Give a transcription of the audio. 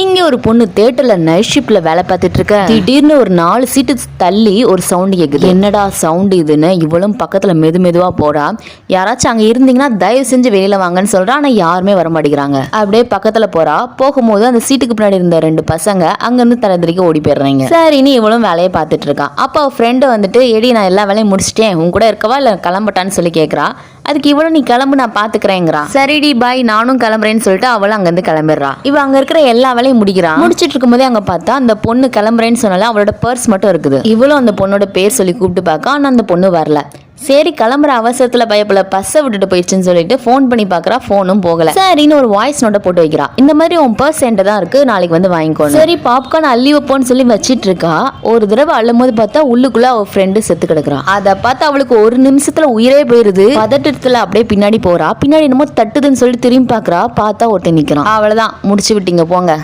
இங்க ஒரு பொண்ணு தியேட்டர்ல நைட் ஷிப்ட்ல வேலை பார்த்துட்டு இருக்க. திடீர்னு ஒரு 4 சீட்டு தள்ளி ஒரு சவுண்ட் கேக்குது. என்னடா சவுண்ட் இதுன்னு இவளும் பக்கத்துல மெதுவா போறா. யாராச்சும் அங்க இருந்தீங்கன்னா தயவு செஞ்சு வெளியில வாங்கன்னு சொல்றா. ஆனா யாருமே வர மாட்டேங்கிறாங்க. அப்படியே பக்கத்துல போறா. போகும்போது அந்த சீட்டுக்கு பின்னாடி இருந்த 2 பசங்க அங்க இருந்து தலைதறிக்க ஓடி போயிடுறாங்க. சரின்னு இவளும் வேலையை பார்த்துட்டு இருக்கான். அப்ப அவ ஃப்ரெண்டு வந்துட்டு எடி நான் எல்லா வேலையும் முடிச்சிட்டேன், உன் கூட இருக்கவா இல்ல கிளம்பட்டான்னு சொல்லி கேக்குறா. அதுக்கு இவளும் நீ கிளம்பு நான் பாத்துக்கிறேங்கிறான். சரிடி பாய் நானும் கிளம்புறேன்னு சொல்லிட்டு அவளும் அங்க இருந்து கிளம்பிடுறா. இவ அங்க இருக்கிற எல்லா வேலையும் முடிக்கிறான். முடிச்சிட்டு இருக்கும் போதே அங்க பார்த்தா அந்த பொண்ணு கிளம்புறேன்னு சொன்னால அவளோட பர்ஸ் மட்டும் இருக்குது. இவளும் அந்த பொண்ணோட பேர் சொல்லி கூப்பிட்டு பார்க்க. ஆனா அந்த பொண்ணு வரல. சரி கிளம்புற அவசரத்துல பயப்பட பஸ்ஸை விட்டுட்டு போயிடுச்சுன்னு சொல்லிட்டு போன் பண்ணி பாக்குறா. போனும் போகல. சரின்னு ஒரு வாய்ஸ் நோட்டை போட்டு வைக்கிறா. இந்த மாதிரி உன் பர்ஸ் என்கிட்ட தான் இருக்கு, நாளைக்கு வந்து வாங்கிக்கோணும். சரி பாப்கார்ன் அள்ளி வைப்போன்னு சொல்லி வச்சிட்டு இருக்கா. ஒரு தடவை அள்ளும் போது பார்த்தா உள்ளுக்குள்ள அவ ஃப்ரெண்டு செத்து கிடக்குறா. அதை பார்த்து அவளுக்கு ஒரு நிமிஷத்துல உயிரே போயிருது. பதட்டத்துல அப்படியே பின்னாடி போறா. பின்னாடி என்னமோ தட்டுதுன்னு சொல்லி திரும்பி பாக்குறா. பார்த்தா ஒட்டி நிக்கிறான். அவ்வளவுதான், முடிச்சு விட்டீங்க போங்க.